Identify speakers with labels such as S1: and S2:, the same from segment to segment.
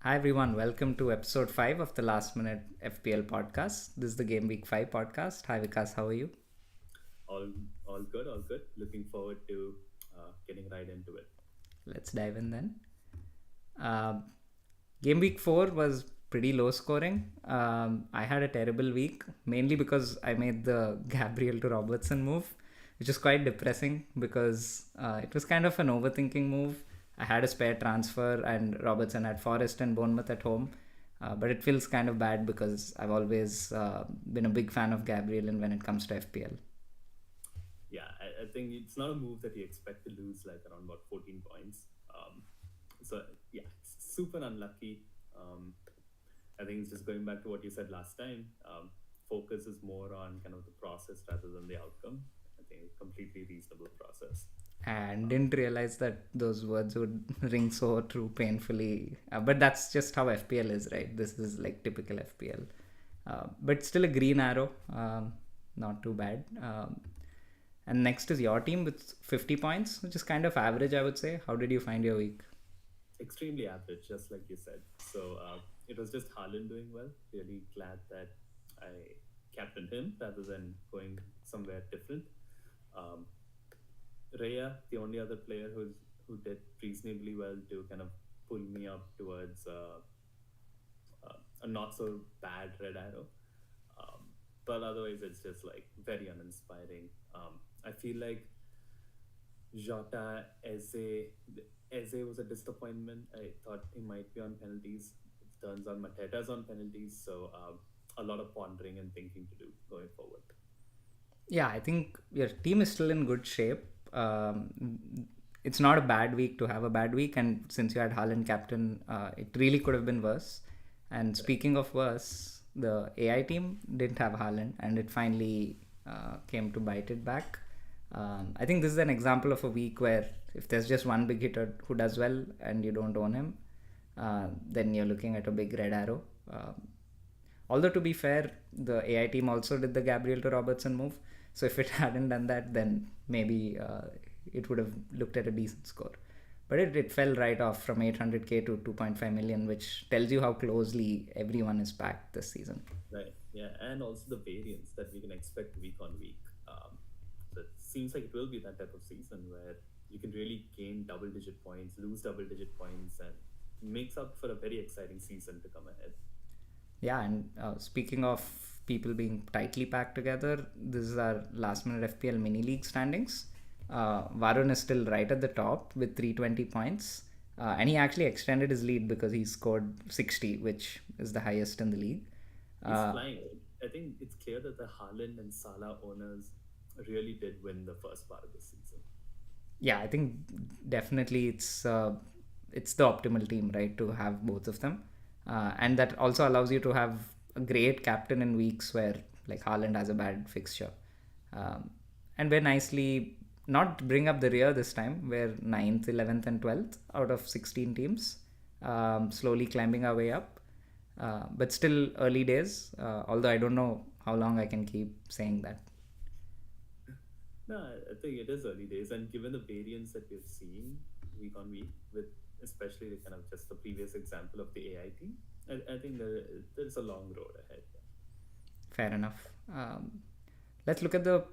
S1: Hi everyone, welcome to episode 5 of the Last Minute FPL podcast. This is the Gameweek 5 podcast. Hi Vikas, how are you?
S2: All all good, all good. Looking forward to getting right into it.
S1: Let's dive in then. Uh, Game week 4 was pretty low scoring. I had a terrible week, mainly because I made the Gabriel to Robertson move, which is quite depressing because it was kind of an overthinking move. I had a spare transfer, and Robertson had Forest and Bournemouth at home. But it feels kind of bad because I've always been a big fan of Gabriel and when it comes to FPL.
S2: Yeah, I think it's not a move that you expect to lose like around about 14 points. So yeah, super unlucky. Um, I think it's just going back to what you said last time. Focus is more on kind of the process rather than the outcome. I think it's completely reasonable process.
S1: And
S2: Um,
S1: didn't realize that those words would ring so true painfully. But that's just how FPL is, right? This is like typical FPL. But still a green arrow, not too bad. And next is your team with 50 points, which is kind of average, I would say. How did you find your week?
S2: Extremely average, just like you said. So it was just Haaland doing well. Really glad that I captained him rather than going somewhere different. Um, Raya, the only other player who did reasonably well to kind of pull me up towards a not so bad red arrow. Um, but otherwise, it's just like very uninspiring. I feel like Jota Eze was a disappointment. I thought he might be on penalties. It turns out Mateta's on penalties, so a lot of pondering and thinking to do going forward.
S1: Yeah, I think your team is still in good shape. It's not a bad week to have a bad week, and since you had Haaland captain, it really could have been worse. And
S2: Right.
S1: speaking of worse, the AI team didn't have Haaland, and it finally came to bite it back. I think this is an example of a week where if there's just one big hitter who does well and you don't own him, then you're looking at a big red arrow. Although to be fair, the AI team also did the Gabriel to Robertson move. So if it hadn't done that, then maybe it would have looked at a decent score. But it fell right off from 800k to 2.5 million, which tells you how closely everyone is packed this season.
S2: Right. Yeah, and also the variance that we can expect week on week. So it seems like it will be that type of season where you can really gain double-digit points, lose double-digit points, and makes up for a very exciting season to come ahead.
S1: Yeah, and speaking of people being tightly packed together, this is our last minute FPL mini league standings. Varun is still right at the top with 320 points. And he actually extended his lead because he scored 60, which is the highest in the league.
S2: He's
S1: Uh,
S2: flying. I think it's clear that the Haaland and Salah owners really did win the first part of the season.
S1: yeah, I think definitely it's the optimal team, right, to have both of them, and that also allows you to have a great captain in weeks where like Haaland has a bad fixture, um, and we're nicely not bring up the rear this time. We're ninth, 11th, and 12th out of 16 teams, slowly climbing our way up, but still early days. Although I don't know how long I can keep saying that.
S2: No, I think it is early days, and given the variance that we've seen week on week, with especially the kind of just the previous example of the AI team, I think there's a long road ahead.
S1: Fair enough. Let's look at the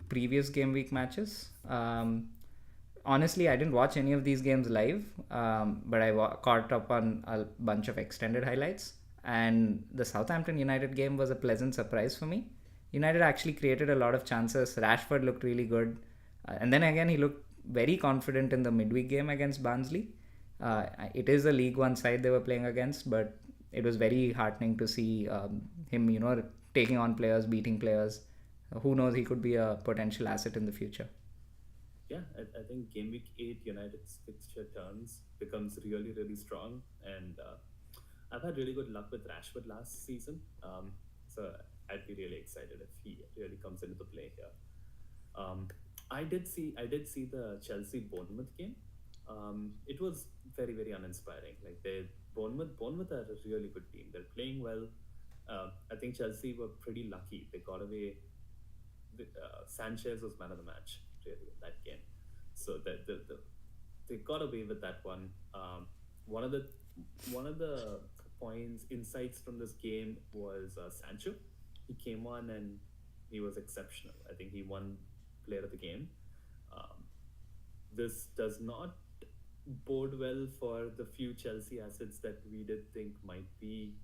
S1: previous game week matches. Honestly, I didn't watch any of these games live, but I caught up on a bunch of extended highlights. And the Southampton United game was a pleasant surprise for me. United actually created a lot of chances. Rashford looked really good. And then again, he looked very confident in the midweek game against Barnsley. It is a League One side they were playing against, but it was very heartening to see him, taking on players, beating players. Who knows, he could be a potential asset in the future.
S2: Yeah, I think game week 8 United's fixture turns becomes really really strong, and I've had really good luck with Rashford last season. So I'd be really excited if he really comes into the play here. Um, I did see the Chelsea Bournemouth game. It was very very uninspiring. Like they Bournemouth are a really good team. They're playing well. I think Chelsea were pretty lucky. They got away. Sanchez was man of the match really in that game. So they got away with that one. One of the one of the insights from this game was Sancho. He came on and he was exceptional. I think he won Player of the Game. Um, this does not bode well for the few Chelsea assets that we did think might be,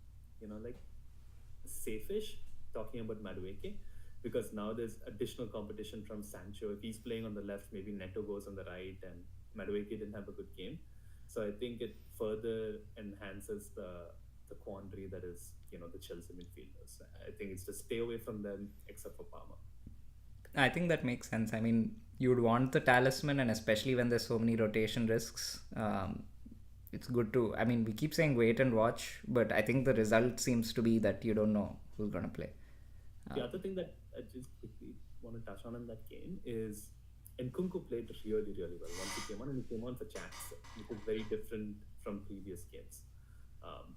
S2: like safe-ish. Talking about Madueke, because now there's additional competition from Sancho. If he's playing on the left, maybe Neto goes on the right, and Madueke didn't have a good game. So I think it further enhances the quandary that is, the Chelsea midfielders. I think it's to stay away from them, except for Palmer.
S1: I think that makes sense. I mean, you'd want the talisman, and especially when there's so many rotation risks, it's good to. I mean, we keep saying wait and watch, but I think the result seems to be that you don't know who's going to play.
S2: The other thing that I just quickly want to touch on in that game is Nkunku played really, really well once he came on, and he came on for Jackson, which is very different from previous games. Um,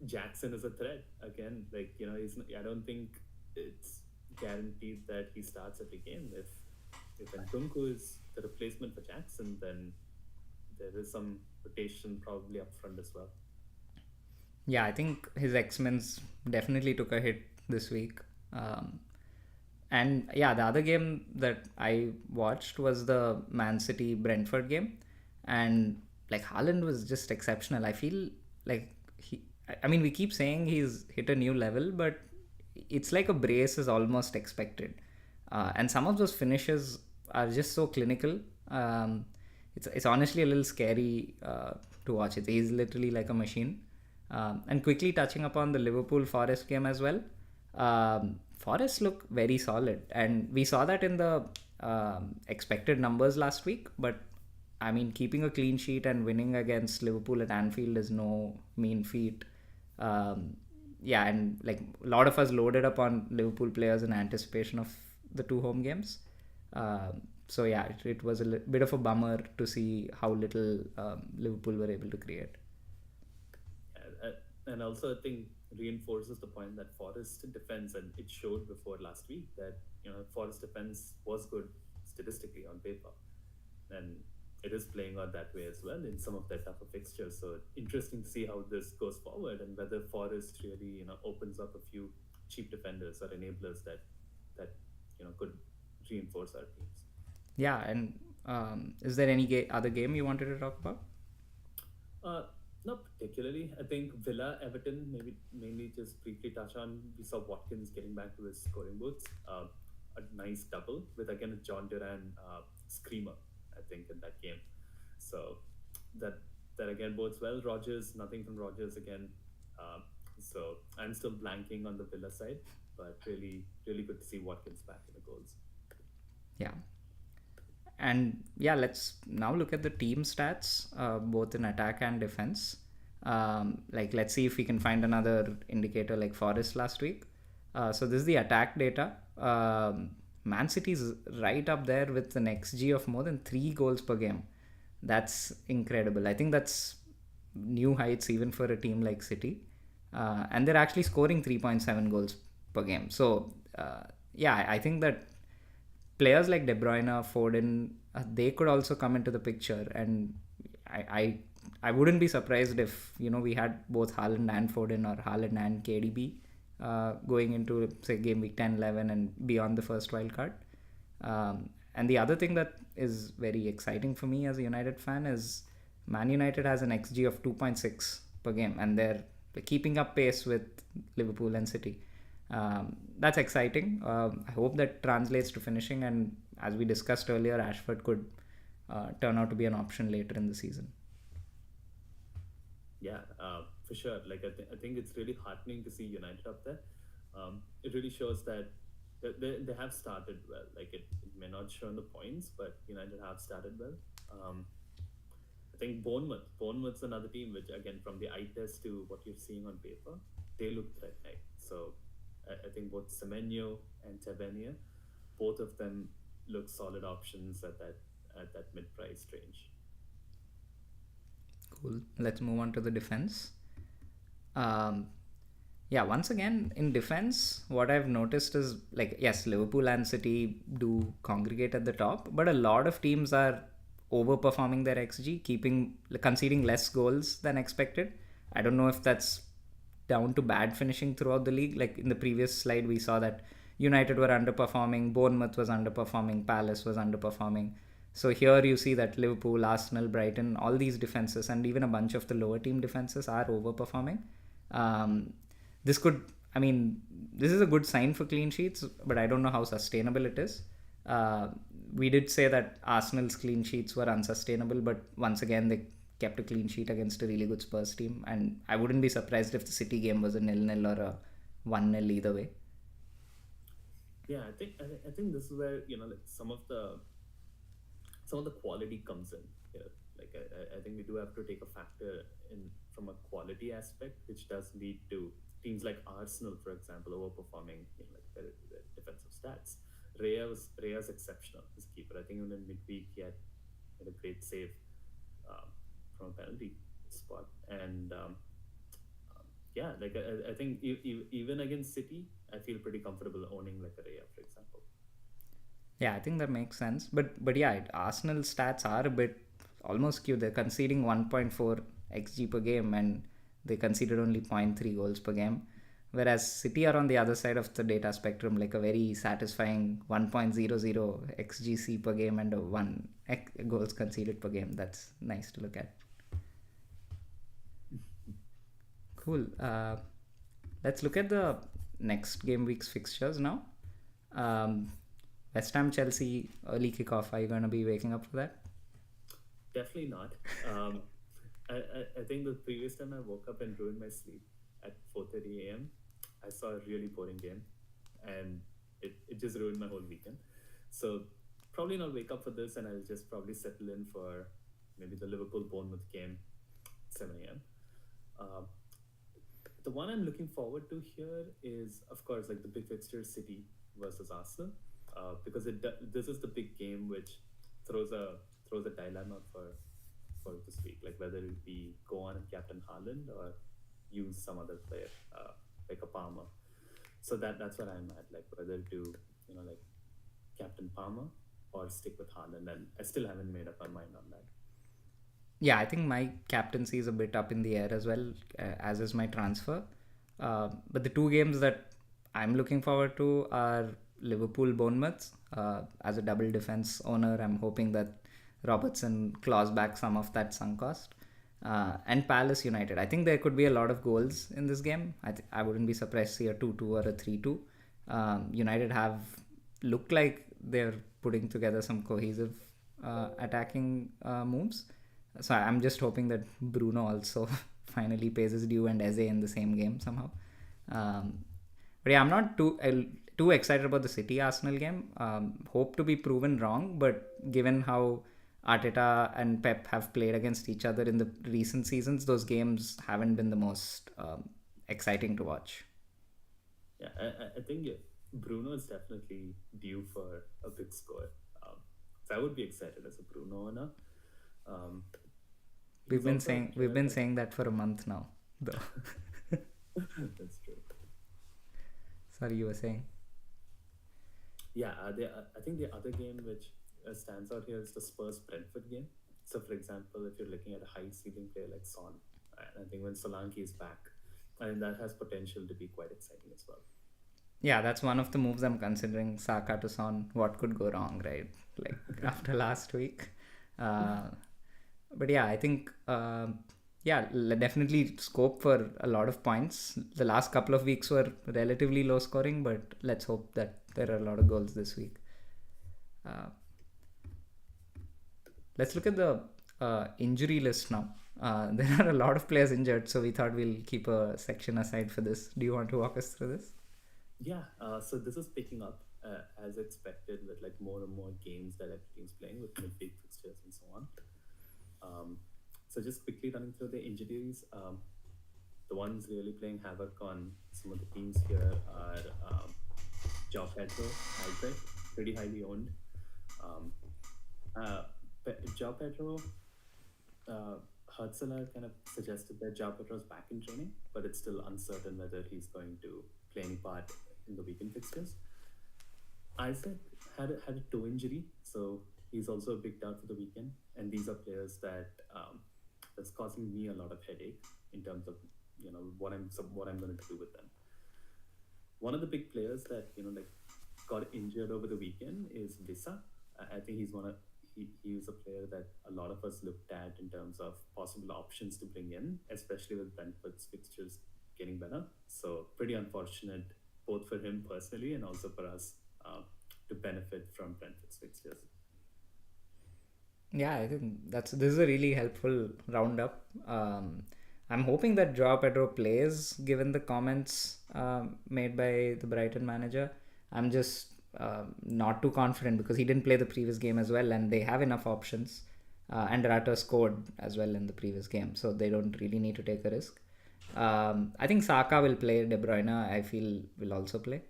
S2: Jackson is a threat again. Like, I don't think it's guaranteed that he starts every game. If Nkunku is the replacement for Jackson, then there is some rotation probably up front as well.
S1: Yeah, I think his X-Men's definitely took a hit this week. And yeah, the other game that I watched was the Man City Brentford game, and like Haaland was just exceptional. I feel like I mean, we keep saying he's hit a new level, but it's like a brace is almost expected. And some of those finishes are just so clinical. It's honestly a little scary to watch it. He's literally like a machine. And quickly touching upon the Liverpool Forest game as well. Forest look very solid, and we saw that in the expected numbers last week. But I mean, keeping a clean sheet and winning against Liverpool at Anfield is no mean feat. Yeah, and like a lot of us loaded up on Liverpool players in anticipation of the two home games. So yeah, it was a bit of a bummer to see how little Liverpool were able to create.
S2: And also I think reinforces the point that Forest defense, and it showed before last week that Forest defense was good statistically on paper, and it is playing out that way as well in some of their tougher fixtures. So interesting to see how this goes forward, and whether Forest really opens up a few cheap defenders or enablers that could reinforce our teams.
S1: Yeah, and is there any other game you wanted to talk about?
S2: Not particularly. I think Villa, Everton, maybe mainly just briefly touch on. We saw Watkins getting back to his scoring boots. A nice double with again a John Duran screamer, I think, in that game. So that again bodes well. Rogers, nothing from Rogers again. So I'm still blanking on the Villa side, but really, really good to see Watkins back in the goals.
S1: Yeah. And yeah, let's now look at the team stats, both in attack and defense. Like, let's see if we can find another indicator like Forest last week. So this is the attack data. Man City's right up there with an XG of more than 3 goals per game. That's incredible. I think that's new heights even for a team like City. And they're actually scoring 3.7 goals per game. So yeah, I think that players like De Bruyne, Foden, they could also come into the picture, and I wouldn't be surprised if we had both Haaland and Foden, or Haaland and KDB going into say game week 10, 11 and beyond the first wildcard. And the other thing that is very exciting for me as a United fan is Man United has an XG of 2.6 per game, and they're keeping up pace with Liverpool and City. That's exciting. I hope that translates to finishing, and as we discussed earlier, Rashford could turn out to be an option later in the season.
S2: Yeah, for sure. Like I think it's really heartening to see United up there. It really shows that they have started well. Like it may not show in the points, but United have started well. I think Bournemouth's another team which, again, from the eye test to what you're seeing on paper, they look threatening. So I think both Semenyo and Tavernier, both of them look solid options at that mid-price range.
S1: Cool. Let's move on to the defense. Yeah, once again, in defense, what I've noticed is, like, yes, Liverpool and City do congregate at the top, but a lot of teams are overperforming their XG, conceding less goals than expected. I don't know if that's down to bad finishing throughout the league. Like in the previous slide, we saw that United were underperforming, Bournemouth was underperforming, Palace was underperforming. So here you see that Liverpool, Arsenal, Brighton, all these defenses, and even a bunch of the lower team defenses are overperforming. Um, this could, I mean, this is a good sign for clean sheets, but I don't know how sustainable it is. Uh, we did say that Arsenal's clean sheets were unsustainable, but once again, they kept a clean sheet against a really good Spurs team. And I wouldn't be surprised if the City game was a 0-0 or a 1-0 either way.
S2: Yeah, I think this is where like some of the quality comes in here. Like I think we do have to take a factor in from a quality aspect, which does lead to teams like Arsenal, for example, overperforming like their defensive stats. Rea's exceptional as a keeper. I think even in midweek he had a great save from a penalty spot, and yeah, like I think even against City, I feel pretty comfortable owning like a Rea, for example.
S1: Yeah, I think that makes sense. But yeah, Arsenal stats are a bit almost skewed. They're conceding 1.4 xG per game, and they conceded only 0.3 goals per game. Whereas City are on the other side of the data spectrum, like a very satisfying 1.00 xGC per game and a 1 goals conceded per game. That's nice to look at. Cool. Let's look at the next game week's fixtures now. West Ham Chelsea early kickoff. Are you going to be waking up for that?
S2: Definitely not. I think the previous time I woke up and ruined my sleep at 4:30 a.m. I saw a really boring game, and it just ruined my whole weekend. So probably not wake up for this, and I'll just probably settle in for maybe the Liverpool Bournemouth game, 7 a.m. The one I'm looking forward to here is, of course, like the big fixture, City versus Arsenal, because this is the big game which throws a dilemma for this week, like whether it be go on and captain Haaland or use some other player like a Palmer. So that's what I'm at, like whether to like captain Palmer or stick with Haaland, and I still haven't made up my mind on that.
S1: Yeah, I think my captaincy is a bit up in the air as well, as is my transfer. But the two games that I'm looking forward to are Liverpool Bournemouth. As a double defense owner, I'm hoping that Robertson claws back some of that sunk cost. And Palace United. I think there could be a lot of goals in this game. I wouldn't be surprised to see a 2-2 or a 3-2. United have looked like they're putting together some cohesive attacking moves. So I'm just hoping that Bruno also finally pays his due and Eze in the same game somehow. But yeah, I'm not too excited about the City Arsenal game. Hope to be proven wrong, but given how Arteta and Pep have played against each other in the recent seasons, those games haven't been the most exciting to watch.
S2: Yeah, I think Bruno is definitely due for a big score. So I would be excited as a Bruno owner.
S1: We've been saying that for a month now, though.
S2: That's true.
S1: Sorry, you were saying.
S2: Yeah, I think the other game which stands out here is the Spurs Brentford game. So, for example, if you're looking at a high ceiling player like Son, I think when Solanke is back, and that has potential to be quite exciting as well.
S1: Yeah, that's one of the moves I'm considering. Saka to Son. What could go wrong, right? Like after last week. But yeah, I think definitely scope for a lot of points. The last couple of weeks were relatively low scoring, but let's hope that there are a lot of goals this week. Let's look at the injury list now. There are a lot of players injured, so we thought we'll keep a section aside for this. Do you want to walk us through this?
S2: Yeah, so this is picking up as expected with like more and more games that every team's playing with midweek fixtures and so on. So just quickly running through the injuries, the ones really playing havoc on some of the teams here are João Pedro, Albrecht, pretty highly owned. João Pedro, Hurtzeler kind of suggested that João Pedro's back in training, but it's still uncertain whether he's going to play any part in the weekend fixtures. Isaac had a toe injury, so he's also a big doubt for the weekend. and these are players that that's causing me a lot of headache in terms of what I'm going to do with them. One of the big players that like got injured over the weekend is Visa. I think he is a player that a lot of us looked at in terms of possible options to bring in, especially with Brentford's fixtures getting better. So pretty unfortunate both for him personally and also for us to benefit from Brentford's fixtures.
S1: Yeah, I think this is a really helpful roundup. I'm hoping that Joao Pedro plays, given the comments made by the Brighton manager. I'm just not too confident because he didn't play the previous game as well, and they have enough options. And Rata scored as well in the previous game, so they don't really need to take a risk. I think Saka will play. De Bruyne, I feel, will also play.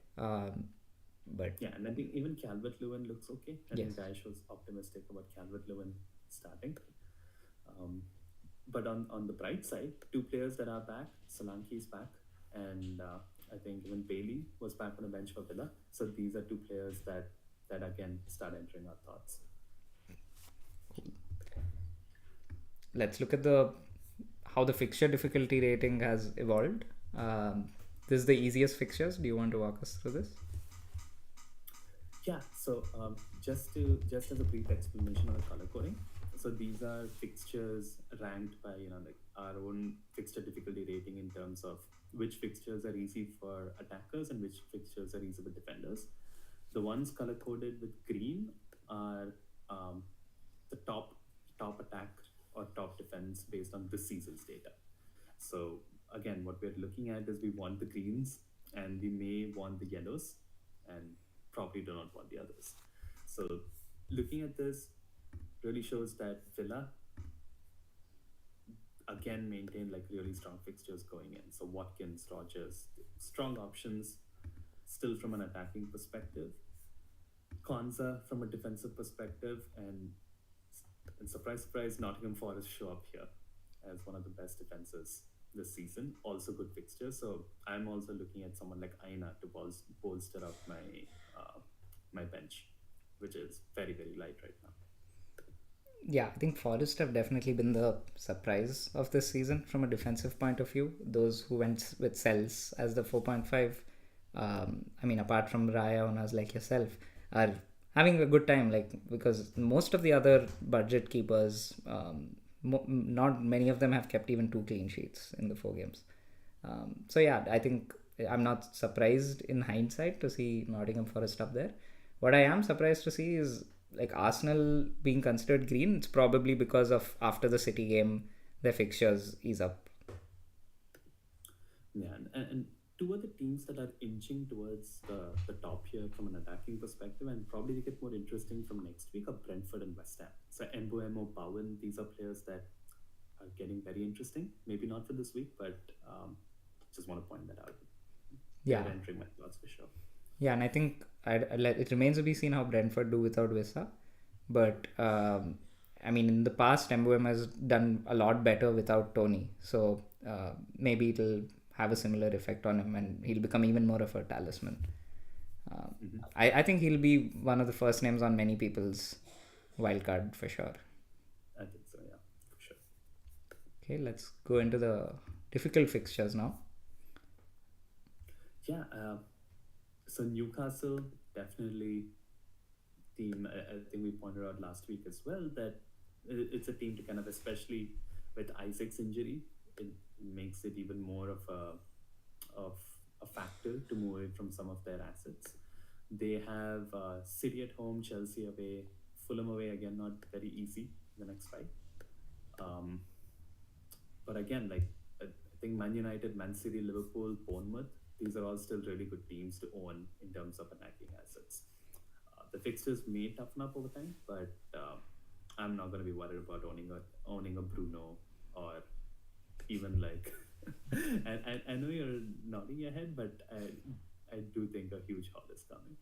S1: But
S2: yeah, and I think even Calvert-Lewin looks okay. I
S1: Yes.
S2: think Daesh was optimistic about Calvert-Lewin starting. But on the bright side, two players that are back, Solanke is back, and I think even Bailey was back on the bench for Villa. So these are two players that again start entering our thoughts.
S1: Let's look at how the fixture difficulty rating has evolved. This is the easiest fixtures. Do you want to walk us through this?
S2: Yeah. So just as a brief explanation on the color coding. So these are fixtures ranked by like our own fixture difficulty rating in terms of which fixtures are easy for attackers and which fixtures are easy for defenders. The ones color coded with green are the top attack or top defense based on this season's data. So again, what we're looking at is we want the greens and we may want the yellows and probably do not want the others. So looking at this really shows that Villa again maintain like really strong fixtures going in. So Watkins, Rogers, strong options still from an attacking perspective. Konza from a defensive perspective, and surprise, Nottingham Forest show up here as one of the best defenses this season. Also good fixture. So I'm also looking at someone like Aina to bolster up my bench, which is very, very light right now.
S1: Yeah, I think Forest have definitely been the surprise of this season from a defensive point of view. Those who went with Cells as the 4.5, I mean, apart from Raya owners like yourself, are having a good time. Like, because most of the other budget keepers, not many of them have kept even 2 clean sheets in the 4 games. So yeah, I think I'm not surprised in hindsight to see Nottingham Forest up there. What I am surprised to see is like Arsenal being considered green. It's probably because of after the City game, their fixtures ease up.
S2: Yeah, and two other teams that are inching towards the top here from an attacking perspective, and probably they get more interesting from next week, are Brentford and West Ham. So Mbomo, Bowen, these are players that are getting very interesting. Maybe not for this week, but just want to point that out.
S1: Yeah.
S2: They're entering my thoughts for sure.
S1: Yeah, and I think it remains to be seen how Brentford do without Visa. But I mean, in the past, MBM has done a lot better without Tony. So maybe it'll have a similar effect on him and he'll become even more of a talisman. I think he'll be one of the first names on many people's wildcard for sure.
S2: I think so, yeah, for sure.
S1: Okay, let's go into the difficult fixtures now.
S2: Yeah, so Newcastle, definitely team, I think we pointed out last week as well, that it's a team to kind of, especially with Isaac's injury, it makes it even more of a factor to move away from some of their assets. They have City at home, Chelsea away, Fulham away, again, not very easy, the next 5. But again, like, I think Man United, Man City, Liverpool, Bournemouth, these are all still really good teams to own in terms of attacking assets. The fixtures may toughen up over time, but I'm not going to be worried about owning a Bruno or even like. And I know you're nodding your head, but I do think a huge haul is coming.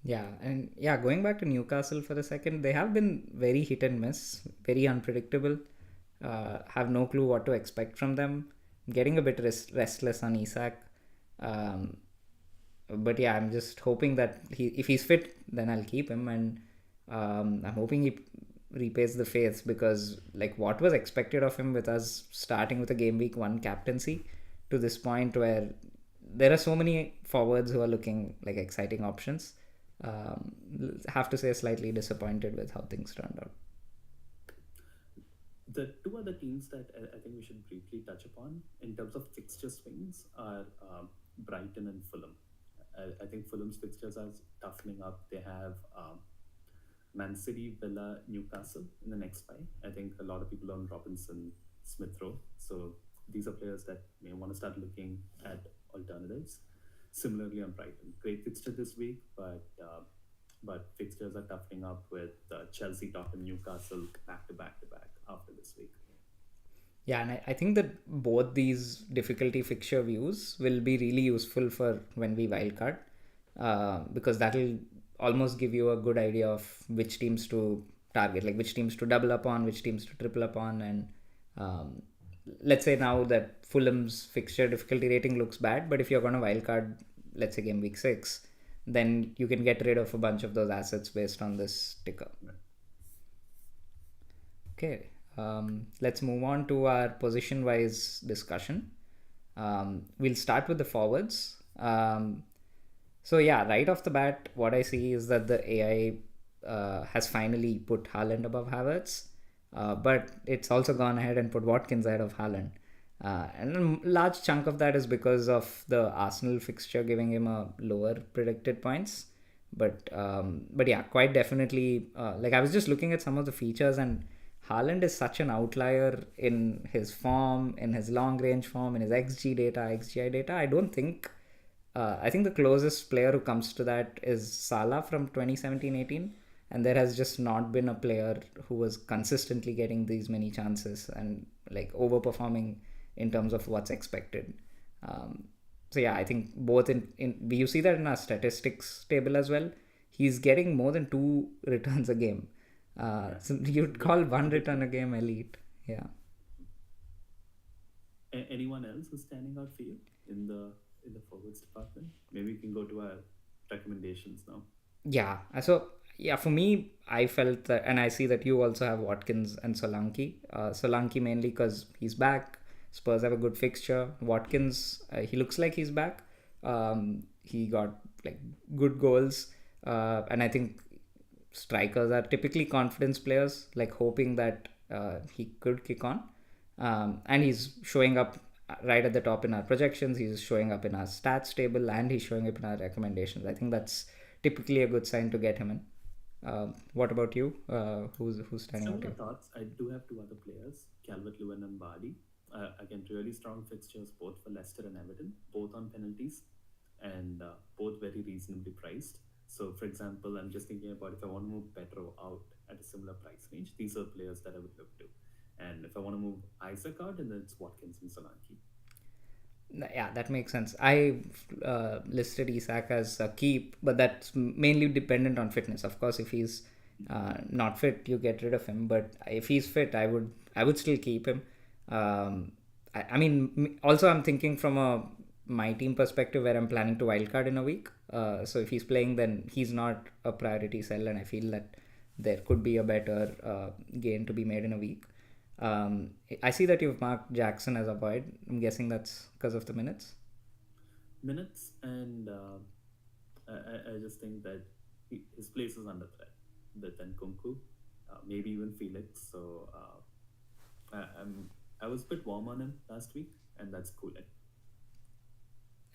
S1: Yeah, and yeah, going back to Newcastle for a second, they have been very hit and miss, very unpredictable. Have no clue what to expect from them. Getting a bit restless on Isak. But yeah, I'm just hoping that if he's fit, then I'll keep him, and I'm hoping repays the faith, because like what was expected of him with us starting with a game week 1 captaincy to this point where there are so many forwards who are looking like exciting options. Have to say slightly disappointed with how things turned out.
S2: The two other teams that I think we should briefly touch upon in terms of fixture swings are Brighton and Fulham. I think Fulham's fixtures are toughening up. They have Man City, Villa, Newcastle in the next five. I think a lot of people on Robinson, Smith Rowe. So these are players that may want to start looking at alternatives. Similarly on Brighton, great fixture this week, but fixtures are toughening up with Chelsea, Tottenham, Newcastle back to back after this week.
S1: Yeah, and I think that both these difficulty fixture views will be really useful for when we wildcard, because that'll almost give you a good idea of which teams to target, like which teams to double up on, which teams to triple up on. And let's say now that Fulham's fixture difficulty rating looks bad, but if you're going to wildcard, let's say game week 6, then you can get rid of a bunch of those assets based on this ticker. Okay, let's move on to our position-wise discussion. We'll start with the forwards. So yeah, right off the bat, what I see is that the AI has finally put Haaland above Havertz, but it's also gone ahead and put Watkins ahead of Haaland. And a large chunk of that is because of the Arsenal fixture giving him a lower predicted points. But yeah, quite definitely. Like I was just looking at some of the features, and Haaland is such an outlier in his form, in his long range form, in his XG data, XGI data. I think the closest player who comes to that is Salah from 2017-18, and there has just not been a player who was consistently getting these many chances and like overperforming in terms of what's expected. So yeah, I think both in you see that in our statistics table as well. He's getting more than 2 returns a game. So you'd call 1 return a game elite. Yeah.
S2: Anyone else who's standing out for you in the forwards department? Maybe we can go to our recommendations now.
S1: Yeah. So yeah, for me, I felt that, and I see that you also have Watkins and Solanke. Solanke mainly because he's back. Spurs have a good fixture. Watkins, he looks like he's back. He got like good goals, and I think strikers are typically confidence players, like hoping that he could kick on. And he's showing up right at the top in our projections. He's showing up in our stats table, and he's showing up in our recommendations. I think that's typically a good sign to get him in. What about you? Who's standing out?
S2: Similar thoughts. I do have 2 other players, Calvert-Lewin and Vardy. Again, really strong fixtures both for Leicester and Everton, both on penalties, and both very reasonably priced. So, for example, I'm just thinking about if I want to move Pedro out at a similar price range, these are players that I would look to. And if I want to move Isaac out, then it's Watkins and Solanke.
S1: Yeah, that makes sense. I listed Isak as a keep, but that's mainly dependent on fitness. Of course, if he's not fit, you get rid of him. But if he's fit, I would still keep him. I mean, also I'm thinking from my team perspective where I'm planning to wildcard in a week. So if he's playing, then he's not a priority sell, and I feel that there could be a better gain to be made in a week. I see that you've marked Jackson as a void. I'm guessing that's because of the minutes.
S2: And I just think that his place is under threat. But then Kunku, maybe even Felix. So I was a bit warm on him last week, and that's cooling.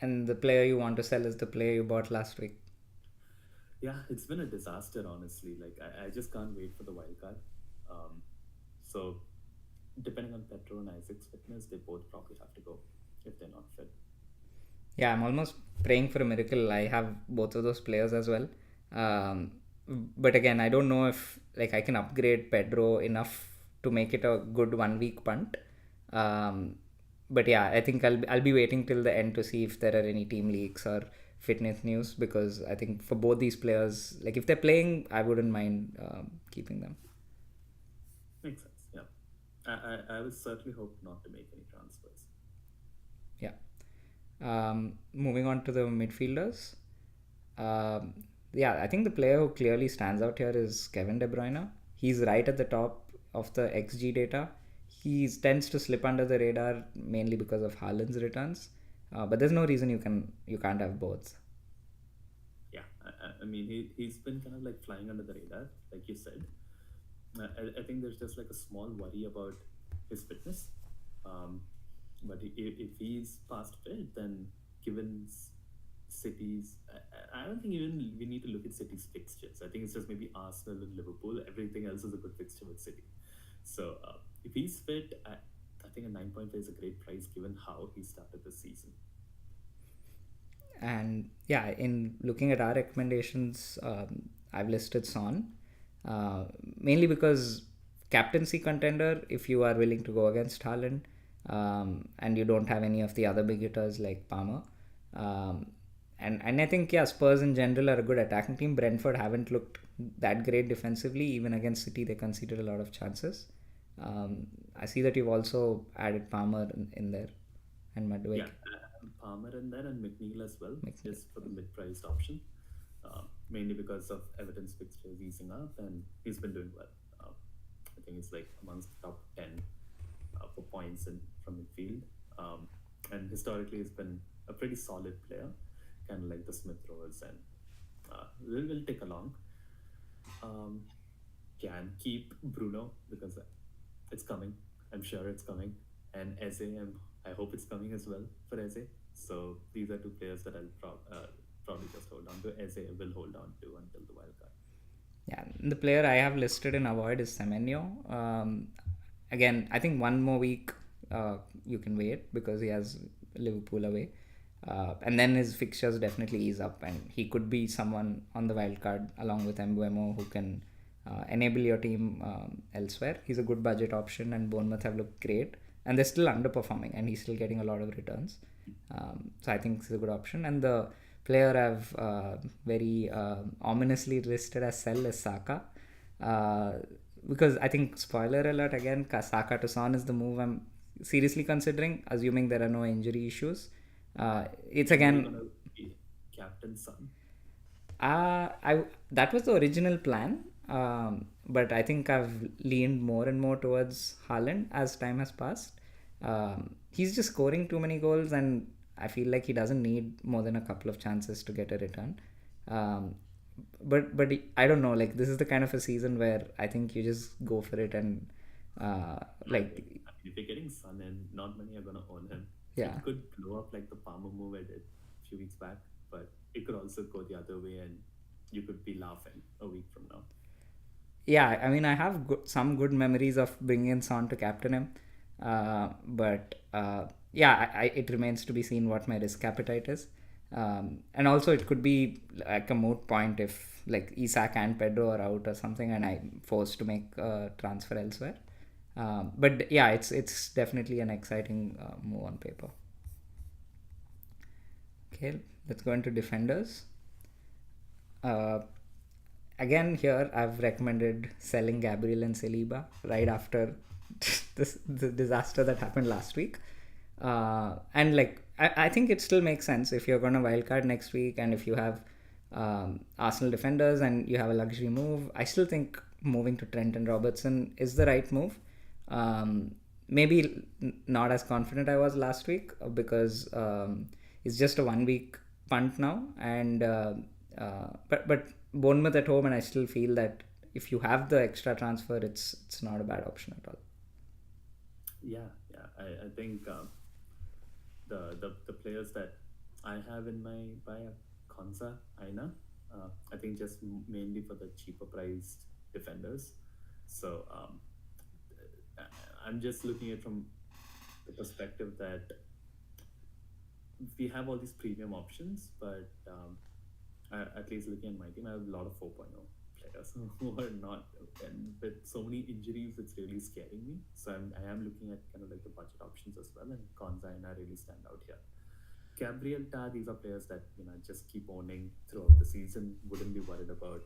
S1: And the player you want to sell is the player you bought last week.
S2: Yeah, it's been a disaster, honestly. Like I just can't wait for the wildcard. So depending on Pedro and Isaac's fitness, they both probably have to go if they're not fit.
S1: Yeah, I'm almost praying for a miracle. I have both of those players as well. But again, I don't know if like I can upgrade Pedro enough to make it a good 1 week punt. But yeah, I think I'll be waiting till the end to see if there are any team leaks or fitness news, because I think for both these players, like if they're playing, I wouldn't mind keeping them.
S2: Makes sense. Yeah, I would certainly hope not to make any transfers.
S1: Yeah. Moving on to the midfielders. Yeah, I think the player who clearly stands out here is Kevin De Bruyne. he's right at the top of the XG data. He tends to slip under the radar mainly because of Haaland's returns. But there's no reason you can't have both.
S2: Yeah, I mean, he's been kind of like flying under the radar, like you said. I think there's just like a small worry about his fitness. But if he's past fit, then given City's, I don't think even we need to look at City's fixtures. I think it's just maybe Arsenal and Liverpool. Everything else is a good fixture with City. So if he's fit, I think a 9.5 is a great price given how he started the season.
S1: And yeah, in looking at our recommendations, I've listed Son, mainly because captaincy contender, if you are willing to go against Haaland, and you don't have any of the other big hitters like Palmer. And I think, yeah, Spurs in general are a good attacking team. Brentford haven't looked that great defensively. Even against City, they conceded a lot of chances. I see that you've also added Palmer in there and Madwig.
S2: Yeah, Palmer in there and McNeil as well, just for the mid-priced option. Mainly because of Everton's fixtures easing up, and he's been doing well. I think he's like amongst the top 10 for points from midfield. And historically, he's been a pretty solid player, kind of like the Smith Rowers, and will take along. Can keep Bruno because it's coming. I'm sure it's coming. And Eze, I hope it's coming as well for Eze. So these are two players that I'll probably just hold on to. Eze will hold on to until the wildcard.
S1: Yeah, the player I have listed in avoid is Semenyo. Again, I think one more week you can wait because he has Liverpool away. And then his fixtures definitely ease up, and he could be someone on the wildcard along with Mbuemo who can enable your team elsewhere. He's a good budget option, and Bournemouth have looked great, and they're still underperforming, and he's still getting a lot of returns. So I think it's a good option. And the player I've very ominously listed as sell is Saka. Because I think, spoiler alert again, Saka to Son is the move I'm seriously considering, assuming there are no injury issues. It's again
S2: Captain Son.
S1: That was the original plan, but I think I've leaned more and more towards Haaland as time has passed. He's just scoring too many goals, and I feel like he doesn't need more than a couple of chances to get a return. But I don't know. Like, this is the kind of a season where I think you just go for it, and like
S2: if you're getting Son in, not many are gonna own him.
S1: Yeah,
S2: it could blow up like the Palmer move I did a few weeks back, but it could also go the other way, and you could be laughing a week from now.
S1: Yeah, I mean, I have some good memories of bringing Son to captain him, but yeah, it remains to be seen what my risk appetite is. And also, it could be like a moot point if like Isak and Pedro are out or something, and I'm forced to make a transfer elsewhere. But yeah, it's definitely an exciting move on paper. Okay, let's go into defenders. Again, here I've recommended selling Gabriel and Saliba right after the disaster that happened last week. And like I think it still makes sense if you're going to wildcard next week, and if you have Arsenal defenders and you have a luxury move. I still think moving to Trent and Robertson is the right move. Maybe not as confident I was last week because it's just a 1 week punt now, and but Bournemouth at home, and I still feel that if you have the extra transfer, it's not a bad option at all.
S2: Yeah, I think the players that I have in my buy are Konsa, Aina. I think just mainly for the cheaper priced defenders. So I'm just looking at from the perspective that we have all these premium options, but at least looking at my team, I have a lot of 4.0 players who are not, and with so many injuries, it's really scaring me. So I am looking at kind of like the budget options as well, and Konza and I really stand out here. Gabriel Ta, these are players that just keep owning throughout the season. Wouldn't be worried about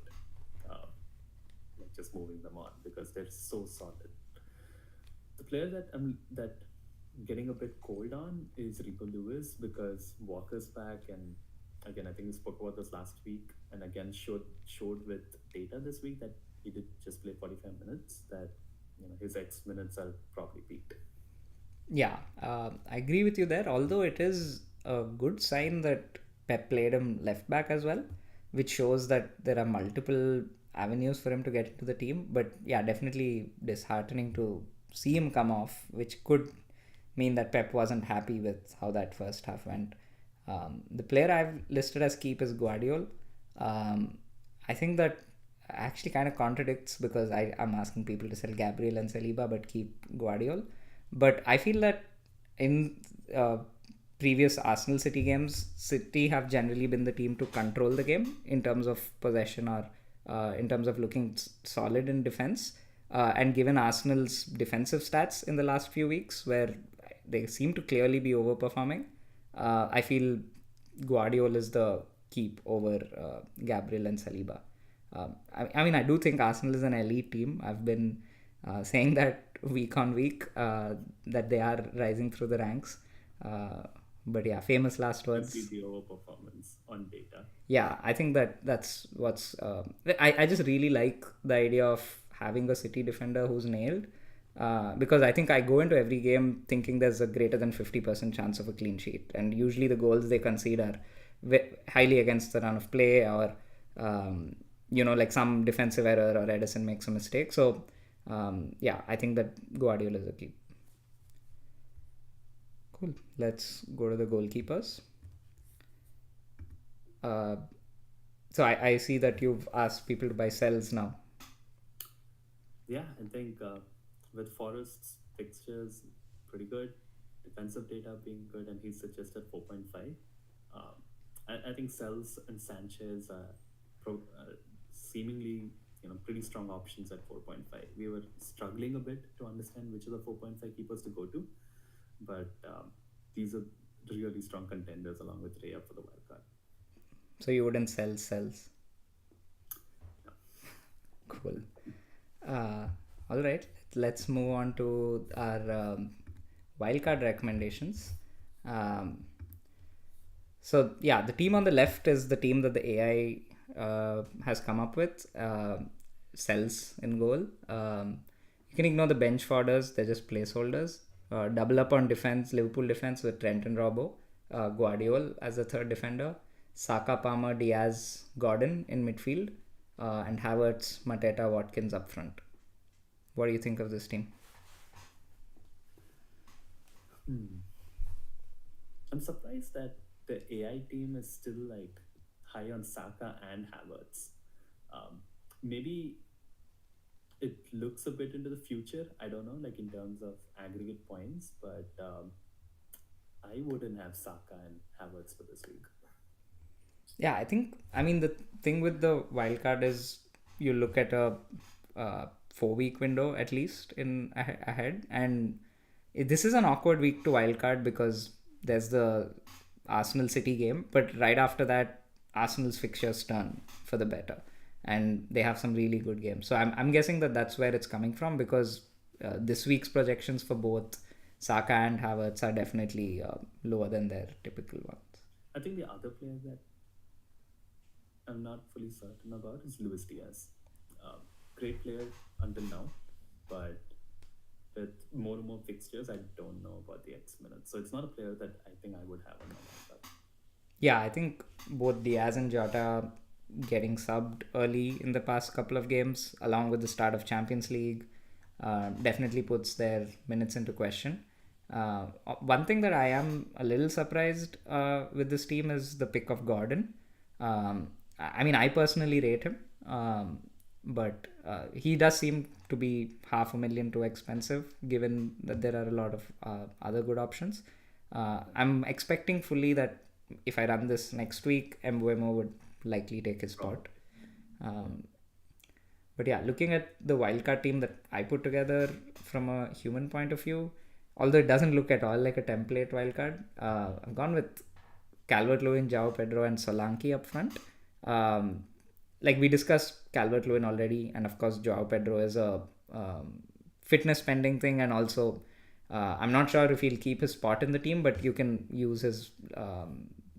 S2: like just moving them on because they're so solid. The player that I'm getting a bit cold on is Rico Lewis because Walker's back, and again I think we spoke about this last week, and again showed with data this week that he did just play 45 minutes, that his X minutes are probably peaked.
S1: Yeah, I agree with you there. Although it is a good sign that Pep played him left back as well, which shows that there are multiple avenues for him to get into the team. But yeah, definitely disheartening to see him come off, which could mean that Pep wasn't happy with how that first half went. The player I've listed as keep is Guardiola. I think that actually kind of contradicts because I'm asking people to sell Gabriel and Saliba but keep Guardiola. But I feel that in uh, previous Arsenal City games, City have generally been the team to control the game in terms of possession or in terms of looking solid in defense. And given Arsenal's defensive stats in the last few weeks, where they seem to clearly be overperforming, I feel Guardiola is the keep over Gabriel and Saliba. I mean, I do think Arsenal is an elite team. I've been saying that week on week that they are rising through the ranks. But yeah, famous last words.
S2: See the overperformance on data.
S1: Yeah, I think that's what's. I just really like the idea of having a City defender who's nailed. Because I think I go into every game thinking there's a greater than 50% chance of a clean sheet. And usually the goals they concede are highly against the run of play or, like some defensive error or Edison makes a mistake. So, yeah, I think that Guardiola is a key. Cool. Let's go to the goalkeepers. So I see that you've asked people to buy sells now.
S2: Yeah, I think with Forest's fixtures pretty good, defensive data being good, and he suggested 4.5. I think Sells and Sanchez are seemingly pretty strong options at 4.5. We were struggling a bit to understand which of the 4.5 keepers to go to, but these are really strong contenders along with Raya for the wildcard.
S1: So you wouldn't sell sells?
S2: No.
S1: Cool. All right, let's move on to our wildcard recommendations. So yeah, the team on the left is the team that the AI has come up with. Sells in goal. You can ignore the bench fodders; they're just placeholders. Double up on defense, Liverpool defense with Trent and Robbo. Guardiola as the third defender. Saka, Palmer, Diaz, Gordon in midfield. And Havertz, Mateta, Watkins up front. What do you think of this team?
S2: I'm surprised that the AI team is still like high on Saka and Havertz. Maybe it looks a bit into the future. I don't know, like in terms of aggregate points, but I wouldn't have Saka and Havertz for this week.
S1: Yeah, I mean, the thing with the wildcard is you look at a 4-week window at least in ahead, and this is an awkward week to wildcard because there's the Arsenal City game, but right after that, Arsenal's fixtures turn for the better, and they have some really good games. So I'm guessing that that's where it's coming from because this week's projections for both Saka and Havertz are definitely lower than their typical ones.
S2: I think the other player that I'm not fully certain about is Luis Diaz. Great player until now, but with more and more fixtures, I don't know about the X minutes. So it's not a player that I think I would have on my lineup.
S1: Yeah, I think both Diaz and Jota getting subbed early in the past couple of games, along with the start of Champions League, definitely puts their minutes into question. One thing that I am a little surprised with this team is the pick of Gordon. I mean, I personally rate him, but he does seem to be $500,000 too expensive, given that there are a lot of other good options. I'm expecting fully that if I run this next week, Mbeumo would likely take his spot. But yeah, looking at the wildcard team that I put together from a human point of view, although it doesn't look at all like a template wildcard, I've gone with Calvert-Lewin, João Pedro, and Solanke up front. Like we discussed Calvert-Lewin already, and of course João Pedro is a fitness pending thing, and also I'm not sure if he'll keep his spot in the team, but you can use his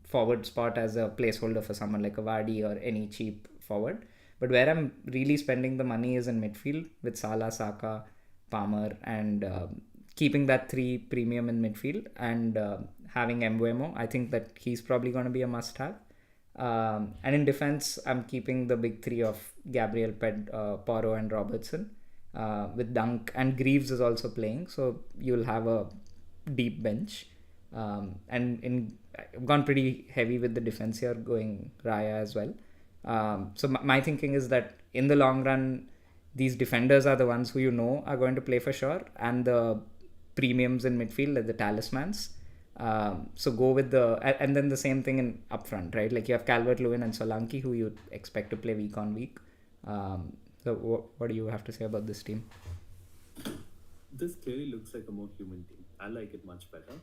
S1: forward spot as a placeholder for someone like a Vardy or any cheap forward. But where I'm really spending the money is in midfield with Salah, Saka, Palmer, and keeping that 3 premium in midfield and having Mbuemo. I think that he's probably going to be a must-have. And in defense, I'm keeping the big 3 of Gabriel, Porro, and Robertson with Dunk, and Greaves is also playing, so you'll have a deep bench. I've gone pretty heavy with the defense here, going Raya as well. So my thinking is that in the long run, these defenders are the ones who are going to play for sure, and the premiums in midfield, like the talismans. So go with and then the same thing in up front, right? Like you have Calvert-Lewin and Solanke, who you expect to play week on week. So what do you have to say about this team?
S2: This clearly looks like a more human team. I like it much better.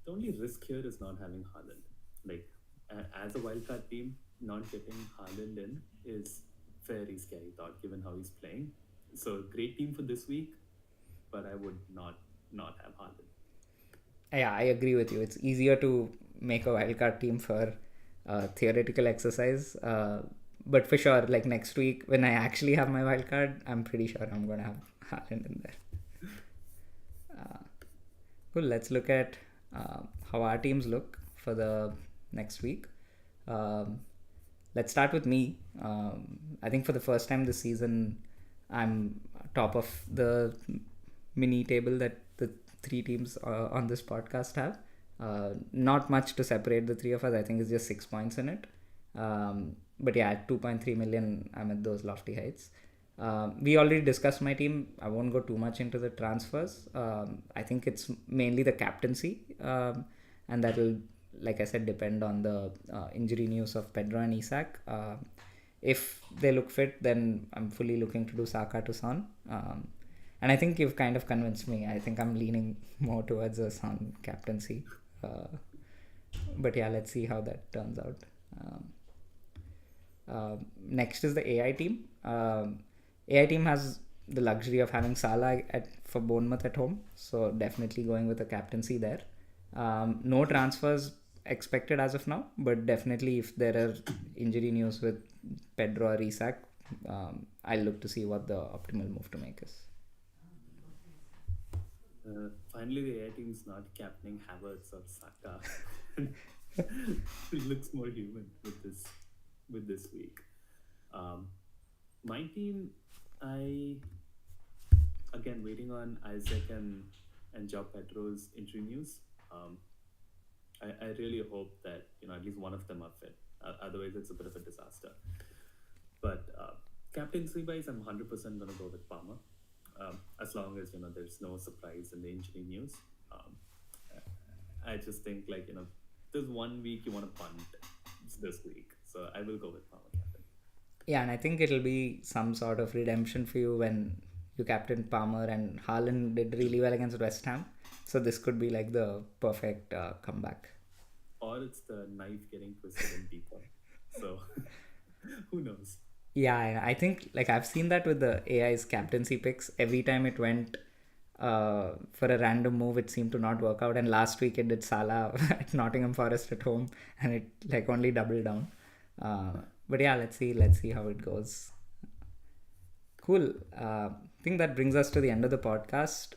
S2: The only risk here is not having Haaland. Like, as a wildcard team, not getting Haaland in is very scary thought, given how he's playing. So, great team for this week, but I would not have Haaland.
S1: Yeah, I agree with you. It's easier to make a wildcard team for theoretical exercise. But for sure, like next week, when I actually have my wildcard, I'm pretty sure I'm going to have Haaland in there. Cool. Let's look at how our teams look for the next week. Let's start with me. I think for the first time this season, I'm top of the mini table that the 3 teams on this podcast have. Not much to separate the 3 of us. I think it's just 6 points in it. But yeah, at 2.3 million, I'm at those lofty heights. We already discussed my team. I won't go too much into the transfers. I think it's mainly the captaincy, and that will, like I said, depend on the injury news of Pedro and Isak. If they look fit, then I'm fully looking to do Saka to Son. And I think you've kind of convinced me. I think I'm leaning more towards a Son captaincy. But yeah, let's see how that turns out. Next is the AI team. AI team has the luxury of having Salah for Bournemouth at home, so definitely going with a captaincy there. No transfers expected as of now, but definitely if there are injury news with Pedro or Isak, I'll look to see what the optimal move to make is.
S2: Finally, the AI team's not captaining Havertz or Saka. It looks more human with this week. My team, again waiting on Isaac and João Pedro's injury news. I really hope that at least one of them are fit. Otherwise, it's a bit of a disaster. But captaincy wise, I'm 100% going to go with Palmer. As long as there's no surprise in the injury news. I just think there's 1 week you want to punt. It's this week, so I will go with Palmer captain.
S1: Yeah, and I think it'll be some sort of redemption for you when you captain Palmer, and Haaland did really well against West Ham. So this could be like the perfect comeback.
S2: Or it's the knife getting twisted in deeper. So who knows?
S1: Yeah, I think I've seen that with the AI's captaincy picks. Every time it went for a random move, it seemed to not work out. And last week it did Salah at Nottingham Forest at home, and it only doubled down. But yeah, let's see how it goes. Cool. I think that brings us to the end of the podcast.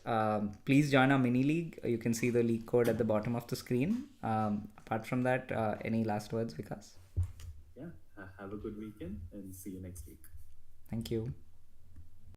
S1: Please join our mini league. You can see the league code at the bottom of the screen. Apart from that, any last words, Vikas?
S2: Yeah, have a good weekend and see you next week.
S1: Thank you.